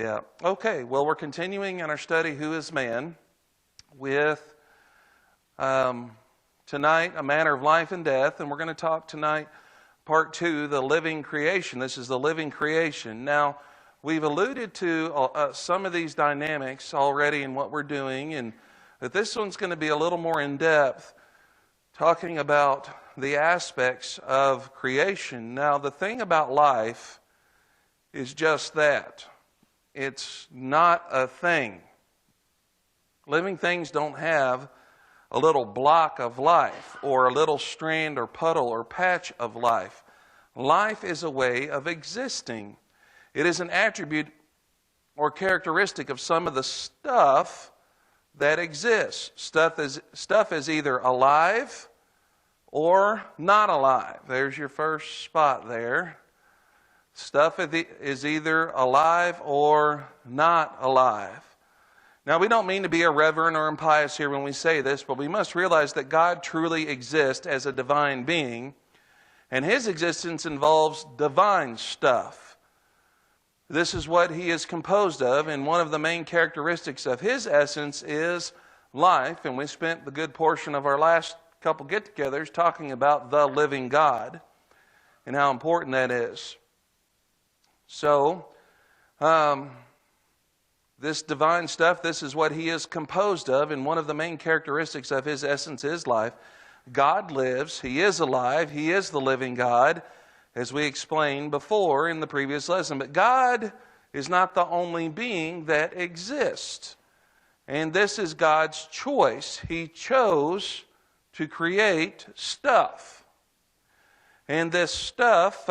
Yeah. Okay. Well, we're continuing in our study, Who is Man, with tonight, A Matter of Life and Death. And we're going to talk tonight, part 2, the living creation. This is the living creation. Now, we've alluded to some of these dynamics already in what we're doing, but this one's going to be a little more in depth, talking about the aspects of creation. Now, the thing about life is just that. It's not a thing. Living things don't have a little block of life or a little strand or puddle or patch of life. Life is a way of existing. It is an attribute or characteristic of some of the stuff that exists. Stuff is either alive or not alive. There's your first spot there. Stuff is either alive or not alive. Now, we don't mean to be irreverent or impious here when we say this, but we must realize that God truly exists as a divine being, and His existence involves divine stuff. This is what He is composed of, and one of the main characteristics of His essence is life, and we spent the good portion of our last couple get-togethers talking about the living God and how important that is. So, this divine stuff, this is what He is composed of, and one of the main characteristics of His essence is life. God lives, He is alive, He is the living God, as we explained before in the previous lesson. But God is not the only being that exists. And this is God's choice. He chose to create stuff. And this stuff...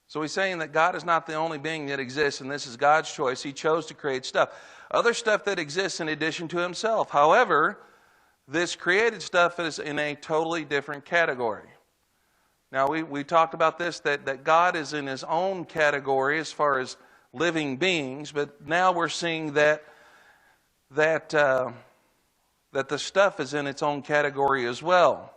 So he's saying that God is not the only being that exists, and this is God's choice. He chose to create stuff. Other stuff that exists in addition to Himself. However, this created stuff is in a totally different category. Now, we talked about this, that God is in His own category as far as living beings, but now we're seeing that the stuff is in its own category as well.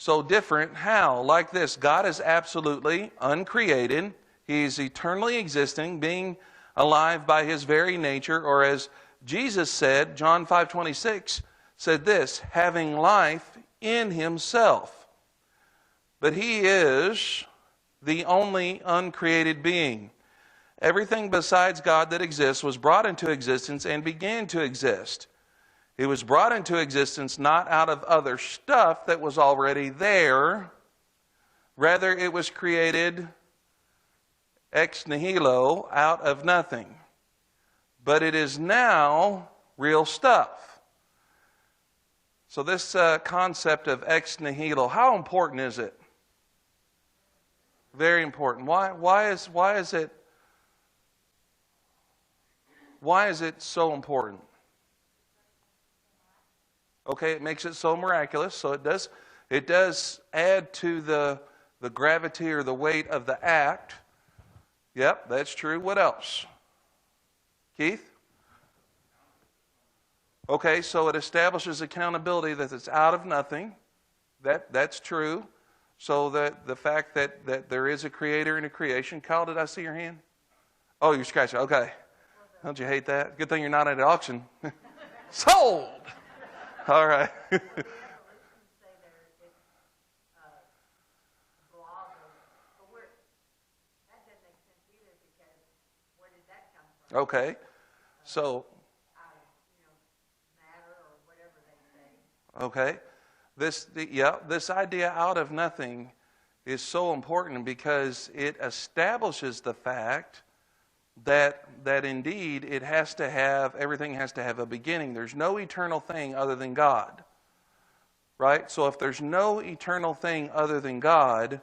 So different, how? Like this, God is absolutely uncreated. He's eternally existing, being alive by His very nature, or as Jesus said, John 5:26 said this, having life in Himself. But He is the only uncreated being. Everything besides God that exists was brought into existence and began to exist. It was brought into existence not out of other stuff that was already there. Rather, it was created ex nihilo, out of nothing. But it is now real stuff. So this concept of ex nihilo, how important is it? Very important. Why is it so important? Okay, it makes it so miraculous, so it does add to the gravity or the weight of the act. Yep, that's true. What else? Keith? Okay, so it establishes accountability that it's out of nothing. That's true. So that the fact that there is a creator and a creation. Kyle, did I see your hand? Oh, you're scratching. Okay. Don't you hate that? Good thing you're not at an auction. Sold! All right. Okay. So. Okay. This idea out of nothing is so important because it establishes the fact that indeed everything has to have a beginning. There's no eternal thing other than God. Right? So if there's no eternal thing other than God,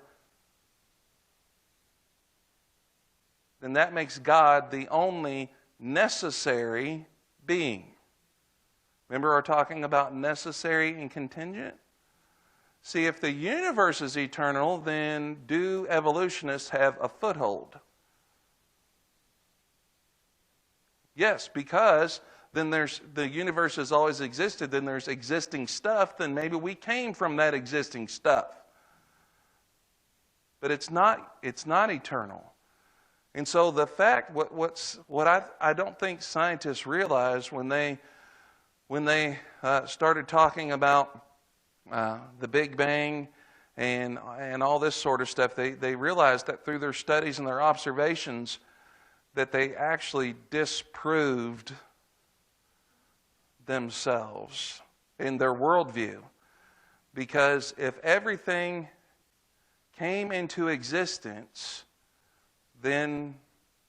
then that makes God the only necessary being. Remember we're talking about necessary and contingent? See, if the universe is eternal, then do evolutionists have a foothold? Yes, because then the universe has always existed, then there's existing stuff, then maybe we came from that existing stuff. But it's not eternal. And so the fact, what I don't think scientists realized when they started talking about the Big Bang and all this sort of stuff, they realized that through their studies and their observations that they actually disproved themselves in their worldview. Because if everything came into existence, then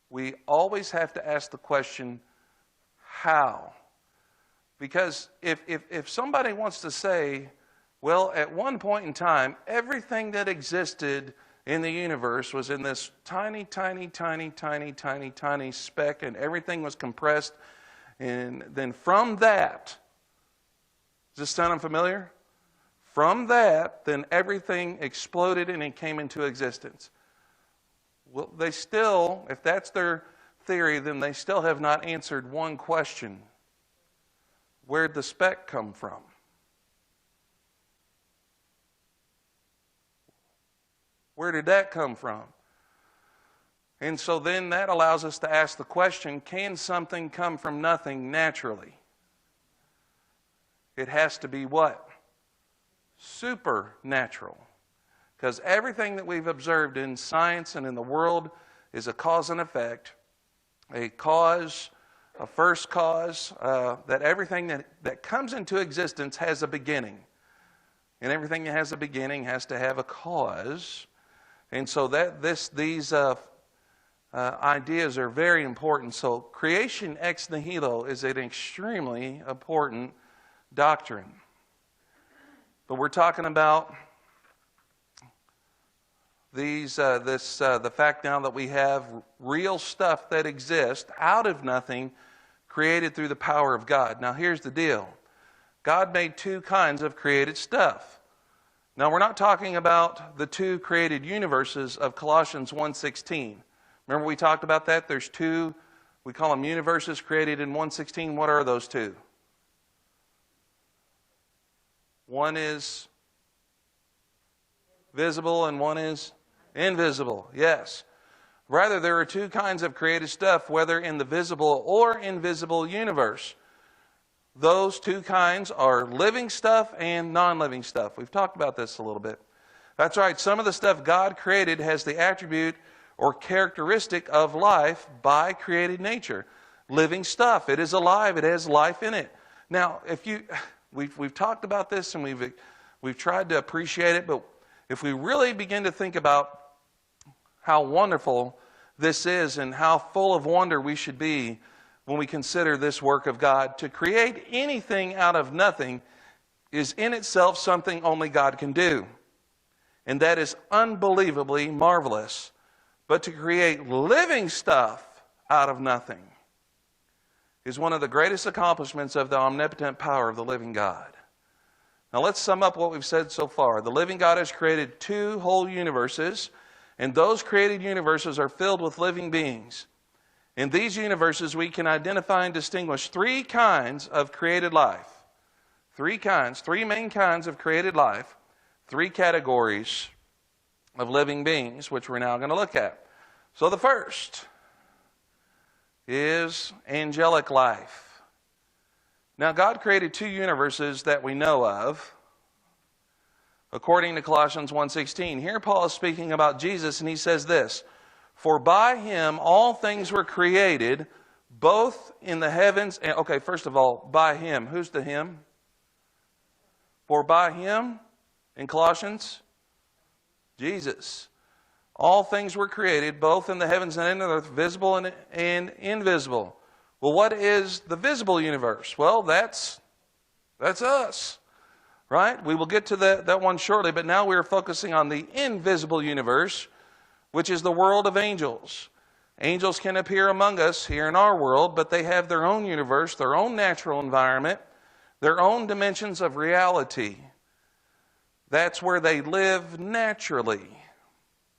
we always have to ask the question, how? Because if somebody wants to say, well, at one point in time, everything that existed in the universe was in this tiny, tiny, tiny, tiny, tiny, tiny speck, and everything was compressed, and then from that, does this sound familiar? From that, then everything exploded and it came into existence. Well, they still, if that's their theory, then they still have not answered one question. Where'd the speck come from? Where did that come from? And so then that allows us to ask the question, can something come from nothing naturally? It has to be what? Supernatural. Because everything that we've observed in science and in the world is a cause and effect, a cause, a first cause, that everything that comes into existence has a beginning. And everything that has a beginning has to have a cause. And so these ideas are very important. So creation ex nihilo is an extremely important doctrine. But we're talking about the fact now that we have real stuff that exists out of nothing, created through the power of God. Now here's the deal. God made two kinds of created stuff. Now we're not talking about the two created universes of Colossians 1:16. Remember we talked about that? There's two, we call them universes created in 1:16. What are those two? One is visible and one is invisible. Yes. Rather, there are two kinds of created stuff, whether in the visible or invisible universe. Those two kinds are living stuff and non-living stuff. We've talked about this a little bit. That's right. Some of the stuff God created has the attribute or characteristic of life by created nature. Living stuff. It is alive. It has life in it. Now, we've talked about this and we've tried to appreciate it, but if we really begin to think about how wonderful this is and how full of wonder we should be when we consider this work of God, to create anything out of nothing is in itself something only God can do. And that is unbelievably marvelous. But to create living stuff out of nothing is one of the greatest accomplishments of the omnipotent power of the living God. Now let's sum up what we've said so far. The living God has created two whole universes, and those created universes are filled with living beings. In these universes, we can identify and distinguish three kinds of created life. Three main kinds of created life, three categories of living beings, which we're now going to look at. So the first is angelic life. Now, God created two universes that we know of, according to Colossians 1:16. Here Paul is speaking about Jesus, and he says this, "For by him all things were created, both in the heavens..." And, okay, first of all, by him. Who's the him? For by him, in Colossians, Jesus. All things were created, both in the heavens and in the earth, visible and invisible. Well, what is the visible universe? Well, that's us, right? We will get to that one shortly, but now we're focusing on the invisible universe, which is the world of angels. Angels can appear among us here in our world, but they have their own universe, their own natural environment, their own dimensions of reality. That's where they live naturally.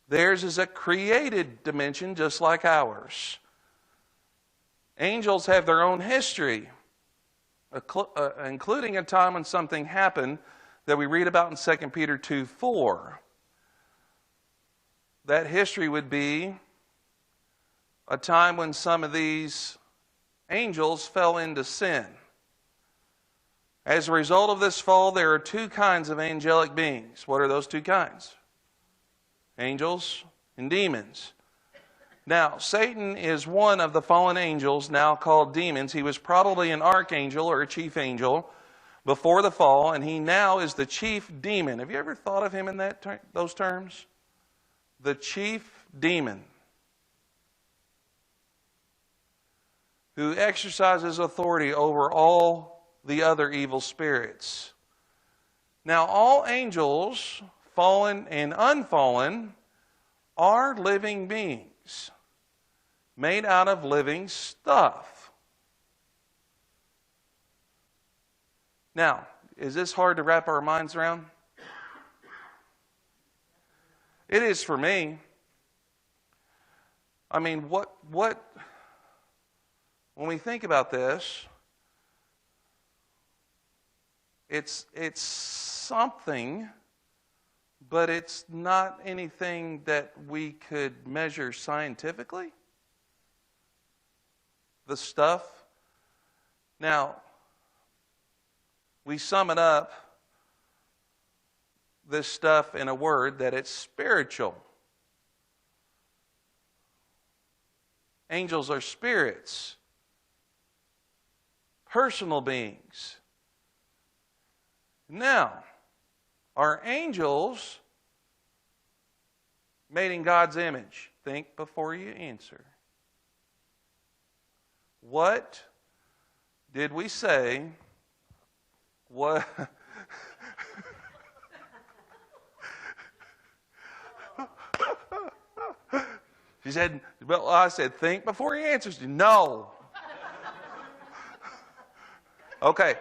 Theirs is a created dimension just like ours. Angels have their own history, including a time when something happened that we read about in 2 Peter 2:4. That history would be a time when some of these angels fell into sin. As a result of this fall, there are two kinds of angelic beings. What are those two kinds? Angels and demons. Now, Satan is one of the fallen angels, now called demons. He was probably an archangel or a chief angel before the fall, and he now is the chief demon. Have you ever thought of him in those terms? The chief demon, who exercises authority over all the other evil spirits. Now, all angels, fallen and unfallen, are living beings made out of living stuff. Now, is this hard to wrap our minds around? It is for me. I mean, when we think about this, it's something, but it's not anything that we could measure scientifically. The stuff. Now, we sum it up, this stuff, in a word, that it's spiritual. Angels are spirits, personal beings. Now, are angels made in God's image? Think before you answer. What did we say? What? She said, well, I said, think before he answers. No. Okay.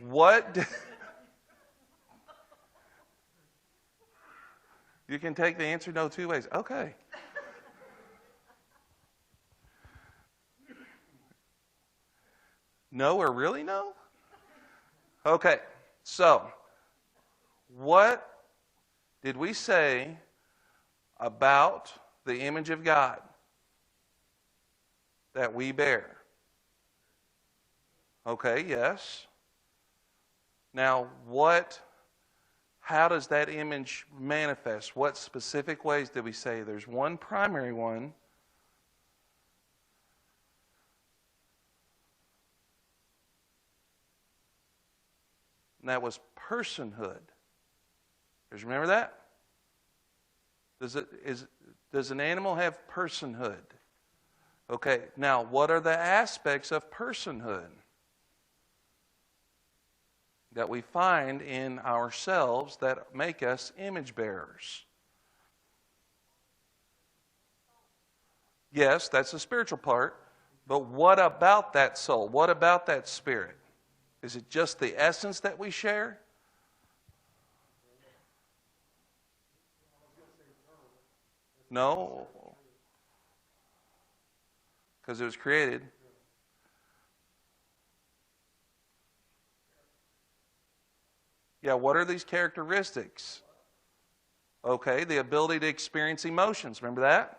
What? You can take the answer no two ways. Okay. No or really no? Okay. So, what did we say about the image of God that we bear? Okay, yes. Now, how does that image manifest? What specific ways did we say? There's one primary one. And that was personhood. Does you remember that? Does an animal have personhood? Okay, now what are the aspects of personhood that we find in ourselves that make us image bearers? Yes, that's the spiritual part, but what about that soul? What about that spirit? Is it just the essence that we share? No, because it was created. Yeah, what are these characteristics? Okay, the ability to experience emotions. Remember that?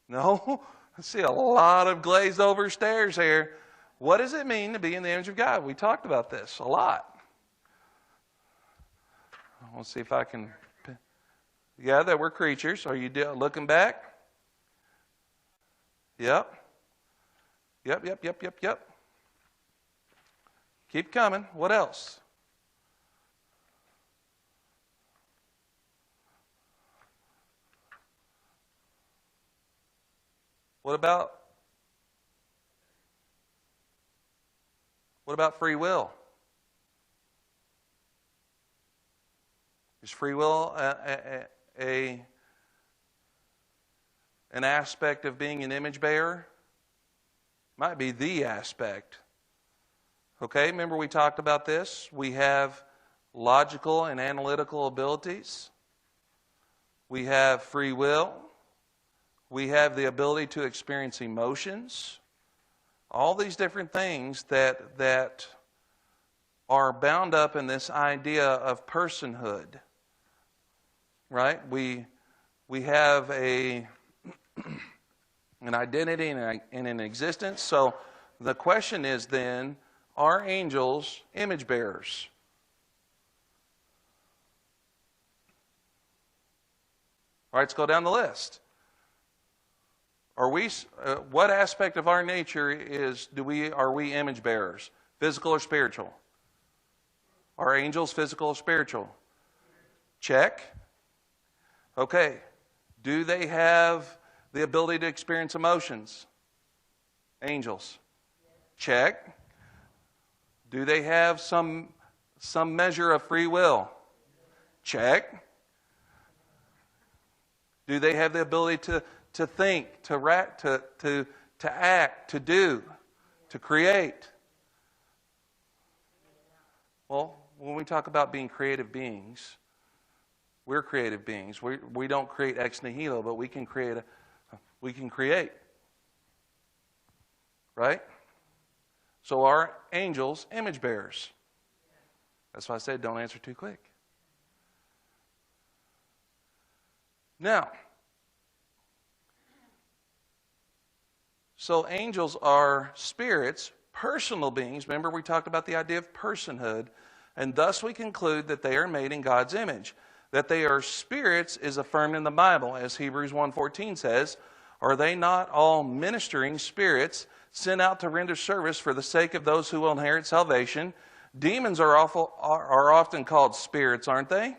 No? I see a lot of glazed over stares here. What does it mean to be in the image of God? We talked about this a lot. We'll see if I can. Yeah, that we're creatures. Are you looking back? Yep. Yep. Keep coming. What else? What about free will? Is free will an aspect of being an image bearer? Might be the aspect. Okay, remember we talked about this? We have logical and analytical abilities. We have free will. We have the ability to experience emotions. All these different things that are bound up in this idea of personhood. Right? We have an identity and an existence. So the question is then, are angels image bearers? All right, let's go down the list. Are we? What aspect of our nature are we image bearers? Physical or spiritual? Are angels physical or spiritual? Check. Okay. Do they have the ability to experience emotions? Angels. Check. Do they have some measure of free will? Check. Do they have the ability to think, to act, to do, to create? Well, when we talk about being creative beings, we're creative beings. We don't create ex nihilo, but we can create. Right? So are angels image bearers? That's why I said don't answer too quick. Now, so angels are spirits, personal beings. Remember we talked about the idea of personhood, and thus we conclude that they are made in God's image. That they are spirits is affirmed in the Bible, as Hebrews 1:14 says, "Are they not all ministering spirits sent out to render service for the sake of those who will inherit salvation?" Demons are often called spirits, aren't they?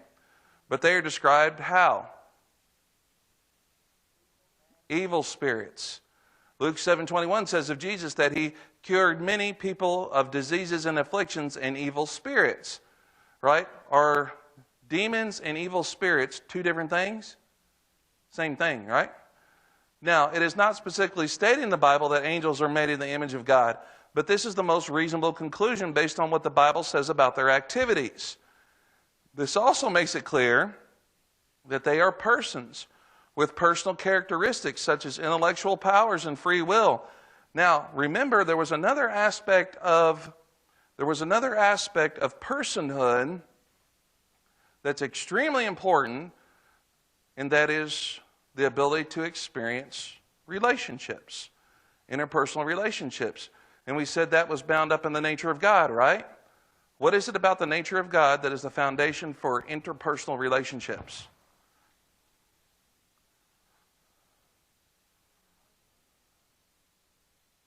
But they are described how? Evil spirits. Luke 7:21 says of Jesus that he cured many people of diseases and afflictions and evil spirits. Right? Are demons and evil spirits two different things? Same thing, right? Now, it is not specifically stated in the Bible that angels are made in the image of God, but this is the most reasonable conclusion based on what the Bible says about their activities. This also makes it clear that they are persons with personal characteristics such as intellectual powers and free will. Now, remember, there was another aspect of personhood that's extremely important, and that is the ability to experience relationships, interpersonal relationships. And we said that was bound up in the nature of God, right? What is it about the nature of God that is the foundation for interpersonal relationships?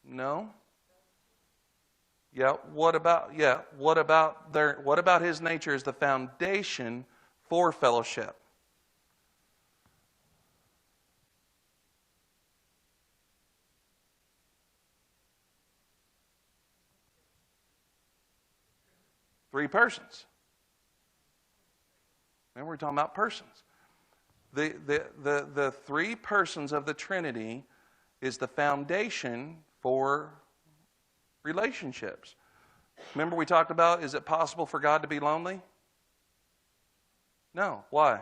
No? What about his nature is the foundation for fellowship? Three persons. Remember, we're talking about persons. The three persons of the Trinity is the foundation for relationships. Remember we talked about, is it possible for God to be lonely? No. Why?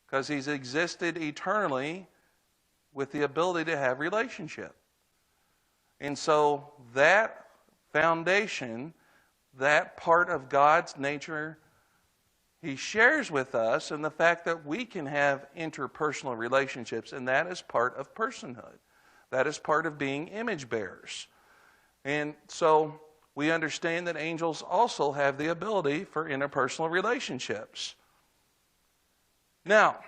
Because he's existed eternally with the ability to have relationship. And so that foundation, that part of God's nature, he shares with us, and the fact that we can have interpersonal relationships, and that is part of personhood. That is part of being image bearers. And so we understand that angels also have the ability for interpersonal relationships. Now,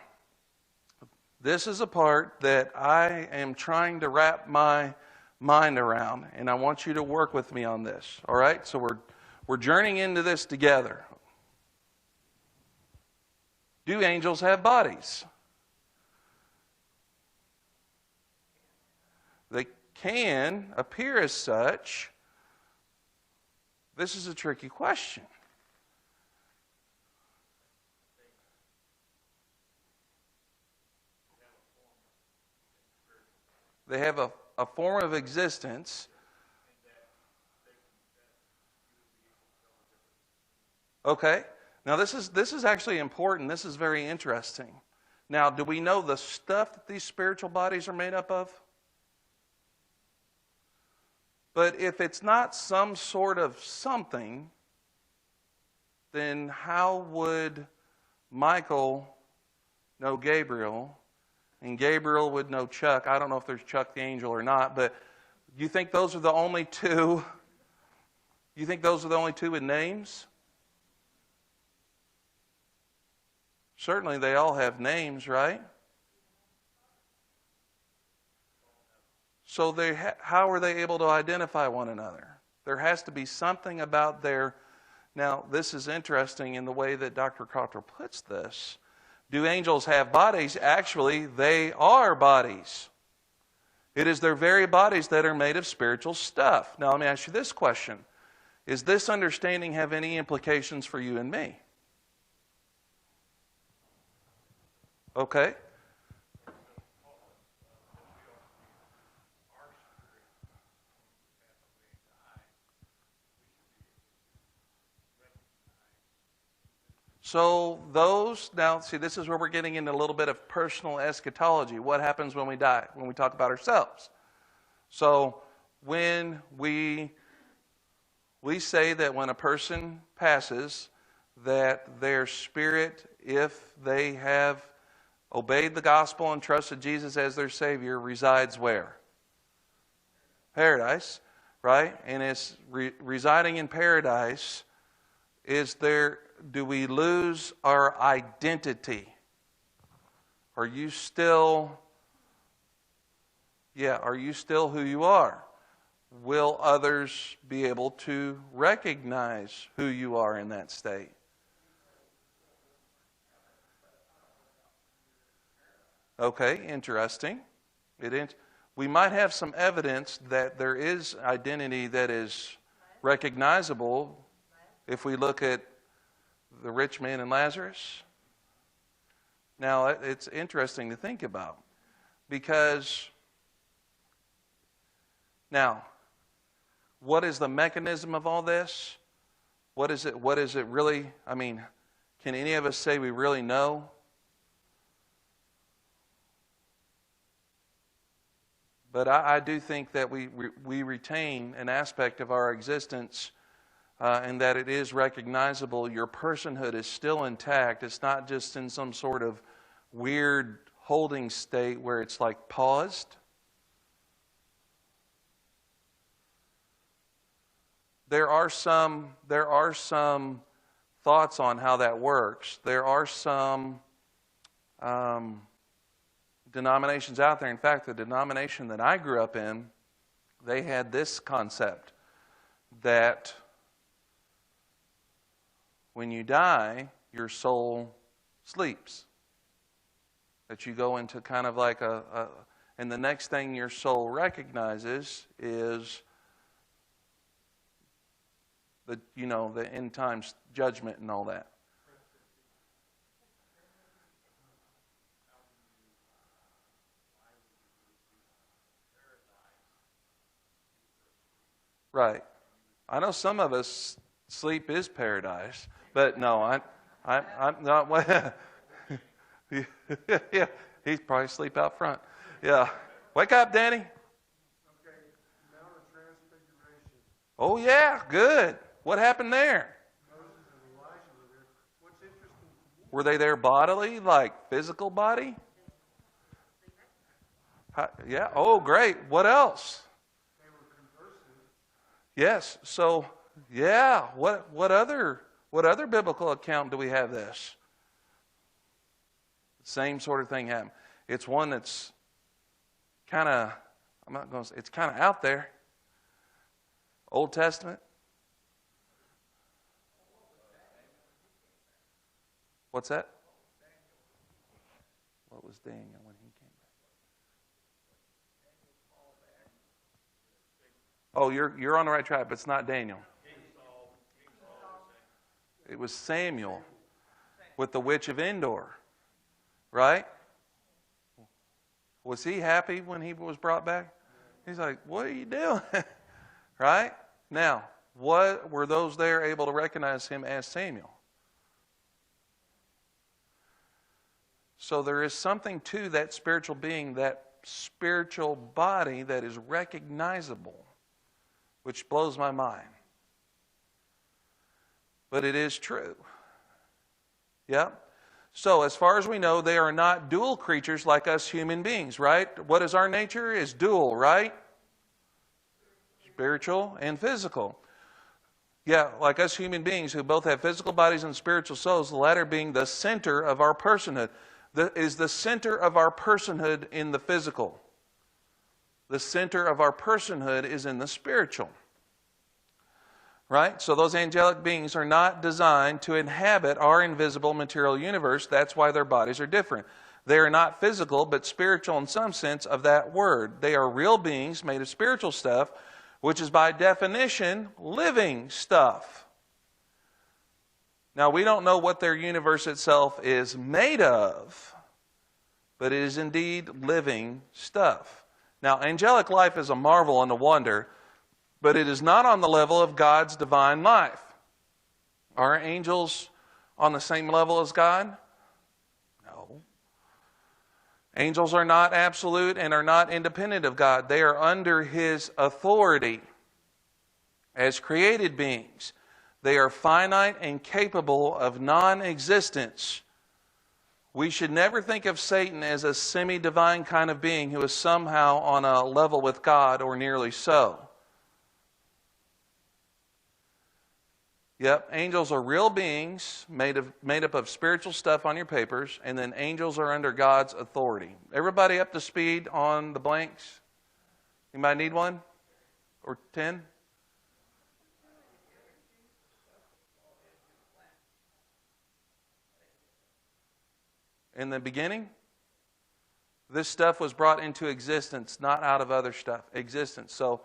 this is a part that I am trying to wrap my mind around, and I want you to work with me on this. All right? So we're journeying into this together. Do angels have bodies? They can appear as such. This is a tricky question. They have a form of existence. Okay. Now this is actually important. This is very interesting. Now, do we know the stuff that these spiritual bodies are made up of? But if it's not some sort of something, then how would Michael know Gabriel, and Gabriel would know Chuck? I don't know if there's Chuck the angel or not, but you think those are the only two? You think those are the only two with names? Certainly they all have names, right? So how are they able to identify one another? There has to be something about their... Now, this is interesting in the way that Dr. Cottrell puts this. Do angels have bodies? Actually, they are bodies. It is their very bodies that are made of spiritual stuff. Now, let me ask you this question. Does this understanding have any implications for you and me? Okay. So now see, this is where we're getting into a little bit of personal eschatology. What happens when we die, when we talk about ourselves? So when we say that when a person passes, that their spirit, if they have obeyed the gospel and trusted Jesus as their Savior, resides where? Paradise, right? And it's residing in paradise. Do we lose our identity? Are you still who you are? Will others be able to recognize who you are in that state? Okay, interesting. We might have some evidence that there is identity that is recognizable if we look at the rich man and Lazarus. Now, it's interesting to think about because now, what is the mechanism of all this? What is it really? I mean, can any of us say we really know? But I do think that we retain an aspect of our existence and that it is recognizable. Your personhood is still intact. It's not just in some sort of weird holding state where it's like paused. There are some thoughts on how that works. There are some denominations out there. In fact, the denomination that I grew up in, they had this concept that when you die, your soul sleeps. That you go into kind of like and the next thing your soul recognizes is the end times judgment and all that. Right. I know some of us sleep is paradise, but no, I'm not. Yeah, he's probably asleep out front. Yeah. Wake up, Danny. Okay, Mount of Transfiguration. Oh yeah, good. What happened there? Moses and Elijah were there. What's interesting? Were they there bodily, like physical body? Yeah. Oh, great. What else? They were conversing. Yes. So, yeah. What other biblical account do we have this? Same sort of thing happened. It's one that's kind of, I'm not going to say, it's kind of out there. Old Testament. What's that? What was Daniel when he came back? Oh, you're on the right track, but it's not Daniel. It was Samuel with the witch of Endor, right? Was he happy when he was brought back? He's like, what are you doing? Right? Now, what were those there able to recognize him as Samuel? So there is something to that spiritual being, that spiritual body that is recognizable, which blows my mind. But it is true. Yeah? So as far as we know, they are not dual creatures like us human beings, right? What is our nature? Is dual, right? Spiritual and physical. Yeah, like us human beings who both have physical bodies and spiritual souls, the latter being the center of our personhood. Is the center of our personhood in the physical. The center of our personhood is in the spiritual. Right? So those angelic beings are not designed to inhabit our invisible material universe. That's why their bodies are different. They are not physical, but spiritual in some sense of that word. They are real beings made of spiritual stuff, which is by definition living stuff. Now, we don't know what their universe itself is made of, but it is indeed living stuff. Now, angelic life is a marvel and a wonder, but it is not on the level of God's divine life. Are angels on the same level as God? No. Angels are not absolute and are not independent of God. They are under His authority as created beings. They are finite and capable of non-existence. We should never think of Satan as a semi-divine kind of being who is somehow on a level with God or nearly so. Yep, angels are real beings made up of spiritual stuff on your papers, and then angels are under God's authority. Everybody up to speed on the blanks? Anybody need one? Or 10? In the beginning, this stuff was brought into existence, not out of other stuff. Existence. So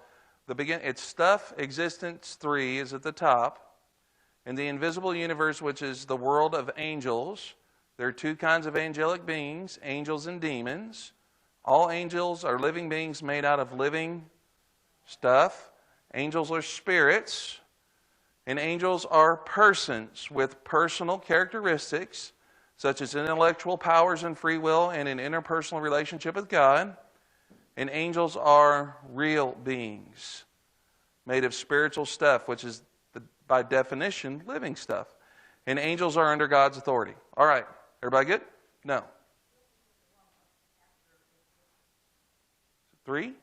it's stuff, existence 3 is at the top. In the invisible universe, which is the world of angels, there are two kinds of angelic beings, angels and demons. All angels are living beings made out of living stuff. Angels are spirits. And angels are persons with personal characteristics, such as intellectual powers and free will and an interpersonal relationship with God. And angels are real beings made of spiritual stuff, which is by definition, living stuff. And angels are under God's authority. All right. Everybody good? No. 3?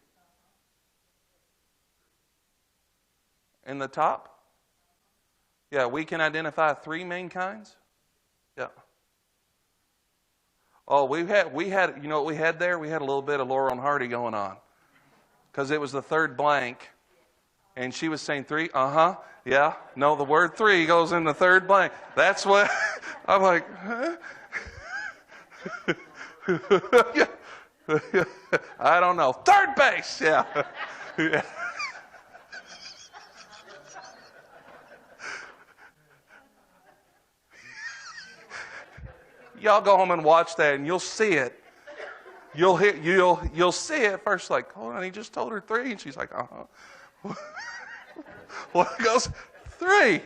In the top? Yeah, we can identify 3 main kinds. Yeah. Oh, we had, you know what we had there? We had a little bit of Laurel and Hardy going on. Because it was the third blank. And she was saying 3, yeah. No, the word 3 goes in the third blank. That's what, I'm like, huh? I don't know. Third base, yeah. Yeah. Y'all go home and watch that and you'll see it. You'll see it first, like, hold on, he just told her 3. And she's like, Well, it goes 3.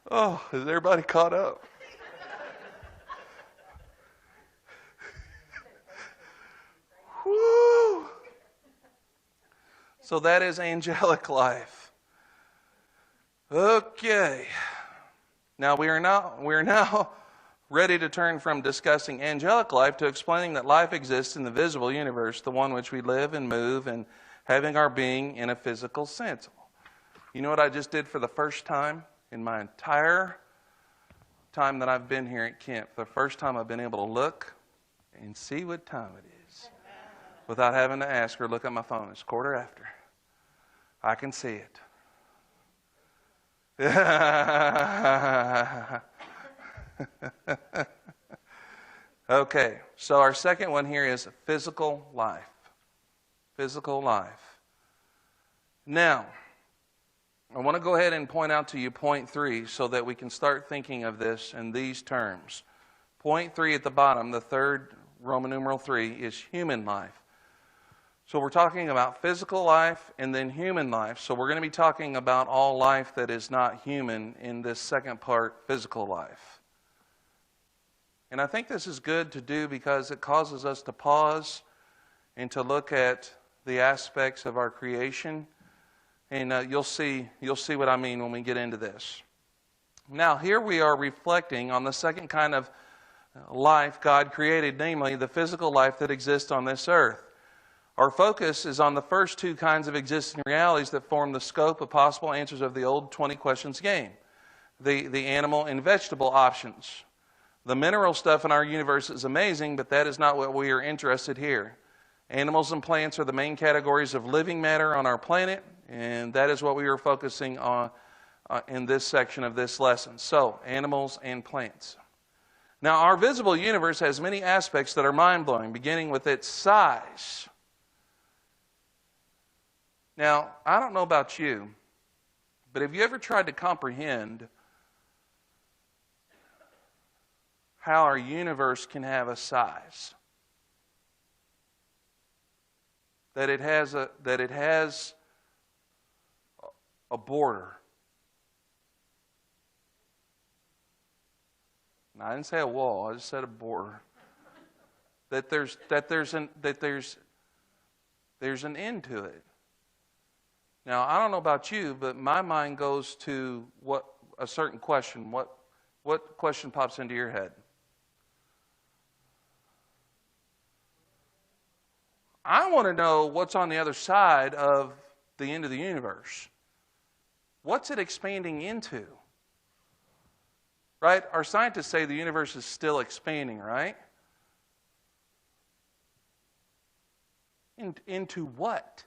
Oh, is everybody caught up? Woo! So that is angelic life. Okay. Now we are now ready to turn from discussing angelic life to explaining that life exists in the visible universe, the one which we live and move and having our being in a physical sense. You know what I just did for the first time in my entire time that I've been here at Kemp? The first time I've been able to look and see what time it is without having to ask or look at my phone. It's 1/4 after. I can see it. Okay, so our second one here is physical life. Physical life. Now, I want to go ahead and point out to you point 3 so that we can start thinking of this in these terms. Point 3 at the bottom, the third Roman numeral 3, is human life. So we're talking about physical life and then human life. So we're going to be talking about all life that is not human in this second part, physical life. And I think this is good to do because it causes us to pause and to look at the aspects of our creation. And you'll see what I mean when we get into this. Now, here we are reflecting on the second kind of life God created, namely the physical life that exists on this earth. Our focus is on the first two kinds of existing realities that form the scope of possible answers of the old 20 questions game. The animal and vegetable options. The mineral stuff in our universe is amazing, but that is not what we are interested here. Animals and plants are the main categories of living matter on our planet, and that is what we are focusing on in this section of this lesson. So, animals and plants. Now, our visible universe has many aspects that are mind-blowing, beginning with its size. Now, I don't know about you, but have you ever tried to comprehend how our universe can have a size? That it has a border. Now, I didn't say a wall, I just said a border. That there's an end to it. Now, I don't know about you, but my mind goes to a certain question. What question pops into your head? I want to know what's on the other side of the end of the universe. What's it expanding into? Right? Our scientists say the universe is still expanding, right? Into what?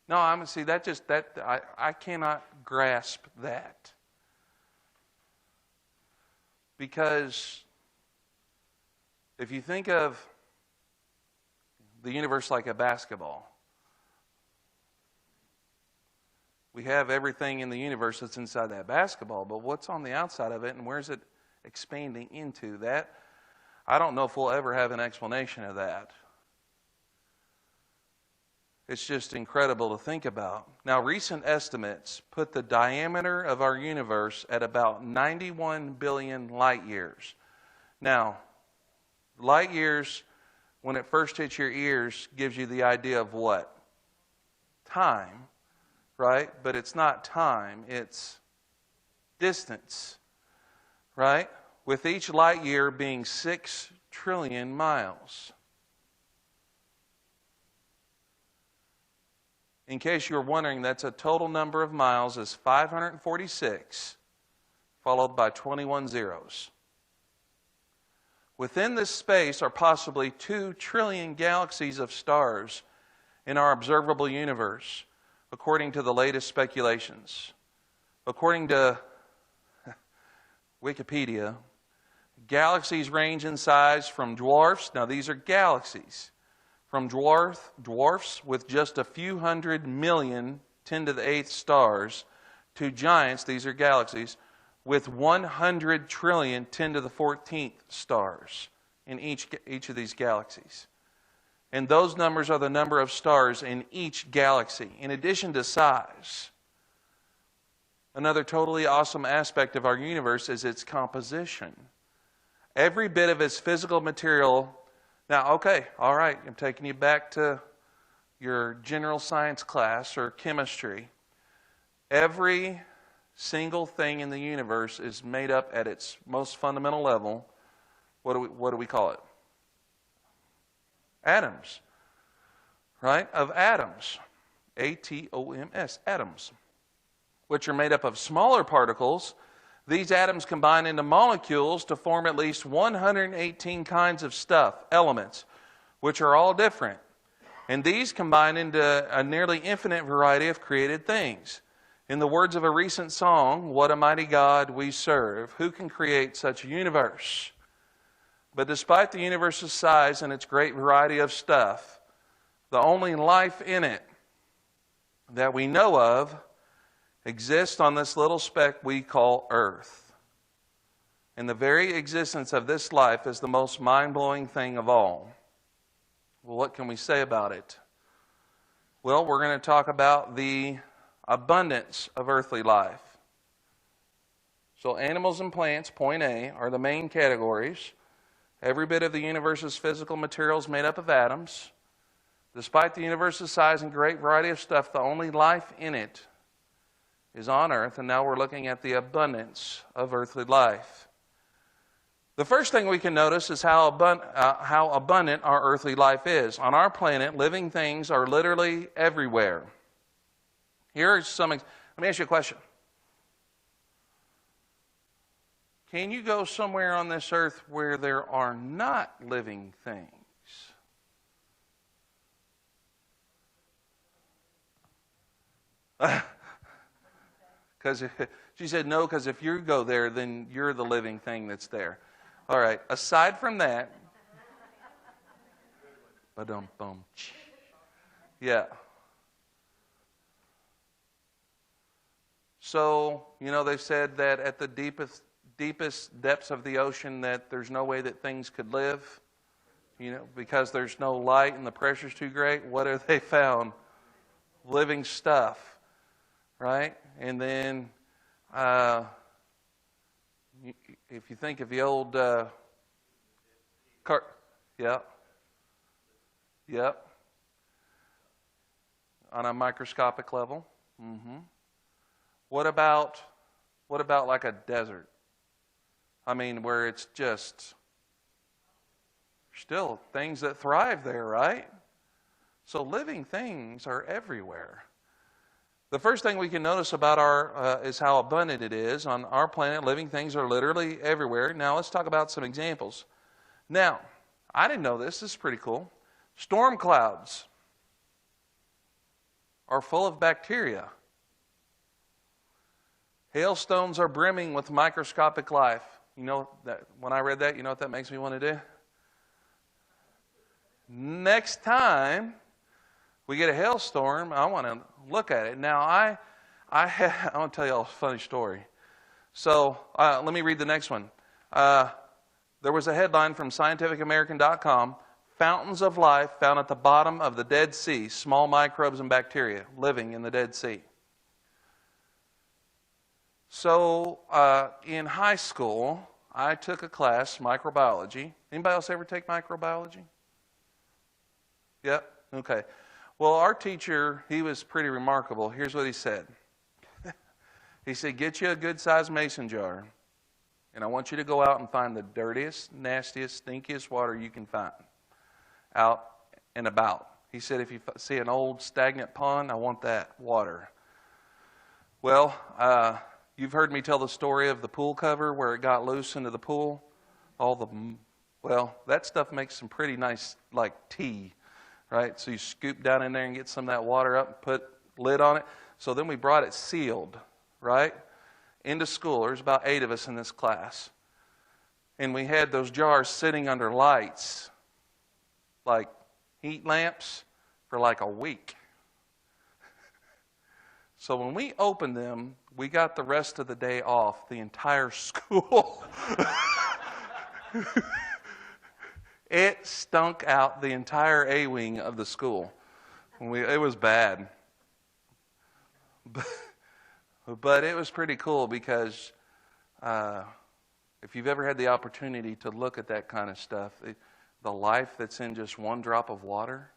No, I cannot grasp that. Because if you think of the universe like a basketball, we have everything in the universe that's inside that basketball, but what's on the outside of it and where's it expanding into? That, I don't know if we'll ever have an explanation of that. It's just incredible to think about. Now, recent estimates put the diameter of our universe at about 91 billion light years. Now, light years, when it first hits your ears, gives you the idea of what? Time, right? But it's not time, it's distance, right? With each light year being 6 trillion miles. In case you're wondering, that's a total number of miles is 546, followed by 21 zeros. Within this space are possibly 2 trillion galaxies of stars in our observable universe, according to the latest speculations. According to Wikipedia, galaxies range in size from dwarfs, now these are galaxies, from dwarfs with just a few hundred million 10 to the 8th stars to giants, these are galaxies, with 100 trillion 10 to the 14th stars in each of these galaxies. And those numbers are the number of stars in each galaxy, in addition to size. Another totally awesome aspect of our universe is its composition. Every bit of its physical material. Now, okay, all right, I'm taking you back to your general science class or chemistry. Every single thing in the universe is made up at its most fundamental level. What do we call it? Atoms, right? Of atoms. A-T-O-M-S, atoms, which are made up of smaller particles. These atoms combine into molecules to form at least 118 kinds of stuff, elements, which are all different. And these combine into a nearly infinite variety of created things. In the words of a recent song, "What a mighty God we serve. Who can create such a universe?" But despite the universe's size and its great variety of stuff, the only life in it that we know of exists on this little speck we call Earth. And the very existence of this life is the most mind-blowing thing of all. Well, what can we say about it? Well, we're going to talk about the abundance of earthly life. So animals and plants, point A, are the main categories. Every bit of the universe's physical material is made up of atoms. Despite the universe's size and great variety of stuff, the only life in it is on earth, and now we're looking at the abundance of earthly life. The first thing we can notice is how abundant our earthly life is. On our planet, living things are literally everywhere. Here are some. Let me ask you a question. Can you go somewhere on this earth where there are not living things? Because she said no, because if you go there, then you're the living thing that's there. All right. Aside from that, ba-dum-bum. Yeah. So, they've said that at the deepest depths of the ocean that there's no way that things could live, because there's no light and the pressure's too great. What have they found? Living stuff, right? And then if you think of the old Yep. On a microscopic level. Mm-hmm. What about like a desert? I mean, where it's just still things that thrive there, right? So living things are everywhere. The first thing we can notice about is how abundant it is. On our planet, living things are literally everywhere. Now, let's talk about some examples. Now, I didn't know this. This is pretty cool. Storm clouds are full of bacteria. Hailstones are brimming with microscopic life. That when I read that, you know what that makes me want to do? Next time we get a hailstorm, I want to look at it. Now, I want to tell you all a funny story. So let me read the next one. There was a headline from scientificamerican.com, fountains of life found at the bottom of the Dead Sea, small microbes and bacteria living in the Dead Sea. So in high school, I took a class, microbiology. Anybody else ever take microbiology? Yep, okay. Well, our teacher, he was pretty remarkable. Here's what he said. He said, get you a good-sized mason jar, and I want you to go out and find the dirtiest, nastiest, stinkiest water you can find out and about. He said, if you see an old stagnant pond, I want that water. Well, you've heard me tell the story of the pool cover where it got loose into the pool. Well, that stuff makes some pretty nice, like, tea. Right? So you scoop down in there and get some of that water up and put lid on it. So then we brought it sealed, right, into school. There's about 8 of us in this class. And we had those jars sitting under lights, like heat lamps, for like a week. So when we opened them, we got the rest of the day off, the entire school. It stunk out the entire A-wing of the school. It was bad. But it was pretty cool because if you've ever had the opportunity to look at that kind of stuff, the life that's in just one drop of water.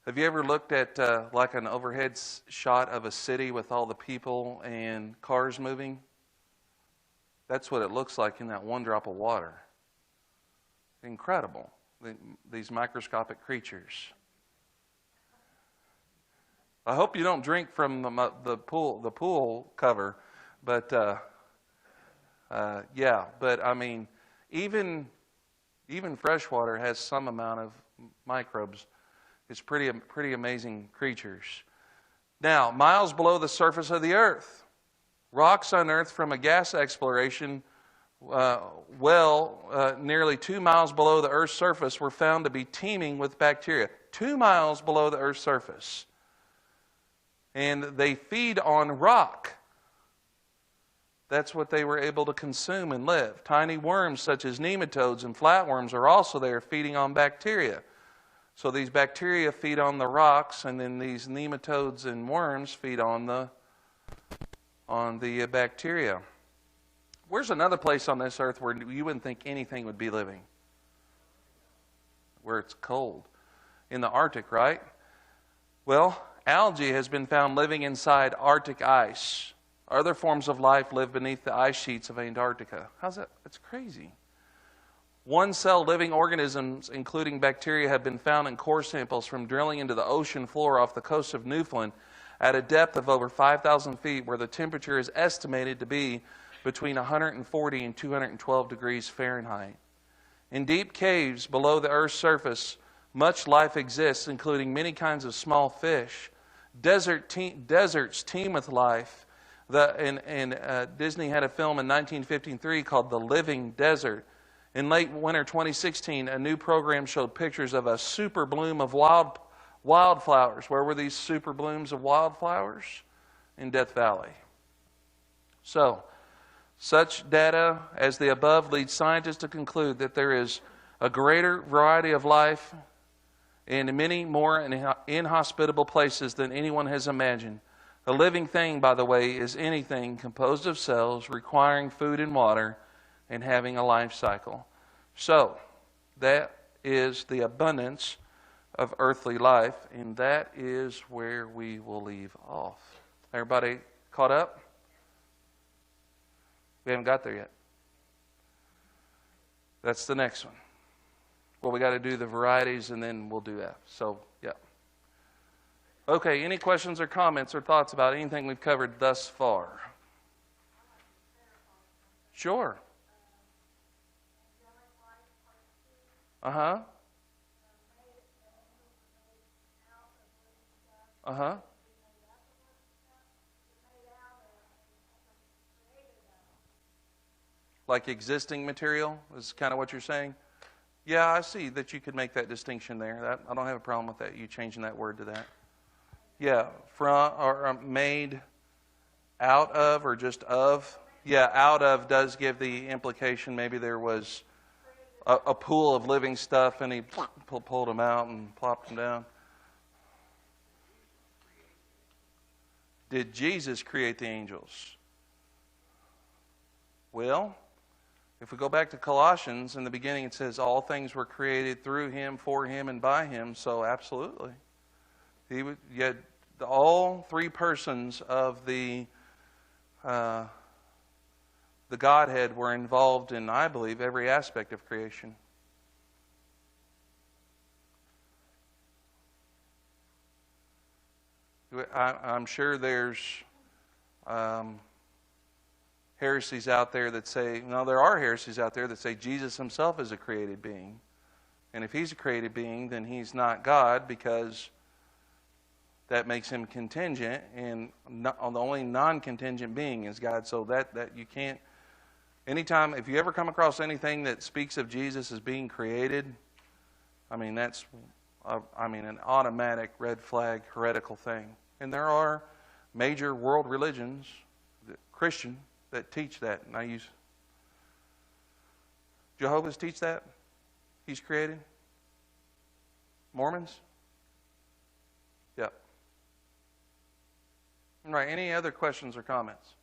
Have you ever looked at like an overhead shot of a city with all the people and cars moving? That's what it looks like in that one drop of water. Incredible, these microscopic creatures. I hope you don't drink from the pool cover, but yeah. But I mean, even fresh water has some amount of microbes. It's pretty amazing creatures. Now, miles below the surface of the earth, rocks unearthed from a gas exploration nearly 2 miles below the Earth's surface were found to be teeming with bacteria. 2 miles below the Earth's surface. And they feed on rock. That's what they were able to consume and live. Tiny worms such as nematodes and flatworms are also there feeding on bacteria. So these bacteria feed on the rocks, and then these nematodes and worms feed on the bacteria. Where's another place on this earth where you wouldn't think anything would be living? Where it's cold. In the Arctic, right? Well, algae has been found living inside Arctic ice. Other forms of life live beneath the ice sheets of Antarctica. How's that? That's crazy. One-cell living organisms, including bacteria, have been found in core samples from drilling into the ocean floor off the coast of Newfoundland at a depth of over 5,000 feet, where the temperature is estimated to be between 140 and 212 degrees Fahrenheit. In deep caves below the Earth's surface, much life exists, including many kinds of small fish. Deserts teem with life. Disney had a film in 1953 called The Living Desert. In late winter 2016, a new program showed pictures of a super bloom of wildflowers. Where were these super blooms of wildflowers? In Death Valley. So, such data as the above leads scientists to conclude that there is a greater variety of life in many more inhospitable places than anyone has imagined. A living thing, by the way, is anything composed of cells requiring food and water and having a life cycle. So, that is the abundance of earthly life, and that is where we will leave off. Everybody caught up? We haven't got there yet. That's the next one. Well, we got to do the varieties, and then we'll do that. So, yeah. Okay, any questions or comments or thoughts about anything we've covered thus far? Sure. Uh-huh. Uh-huh. Like existing material is kind of what you're saying? Yeah, I see that you could make that distinction there. I don't have a problem with that, you changing that word to that. Yeah, from or made out of or just of. Yeah, out of does give the implication maybe there was a pool of living stuff and he pulled them out and plopped them down. Did Jesus create the angels? Well, if we go back to Colossians, in the beginning it says all things were created through him, for him, and by him. So absolutely. All three persons of the Godhead were involved in, I believe, every aspect of creation. I'm sure there's heresies out there that say, no, there are heresies out there that say Jesus himself is a created being. And if he's a created being, then he's not God, because that makes him contingent, and the only non-contingent being is God. So that you can't, anytime, if you ever come across anything that speaks of Jesus as being created, I mean, that's an automatic red flag, heretical thing. And there are major world religions, Christian, that teach that. And I use Jehovah's teach that he's created. Mormons. Yep. All right. Any other questions or comments?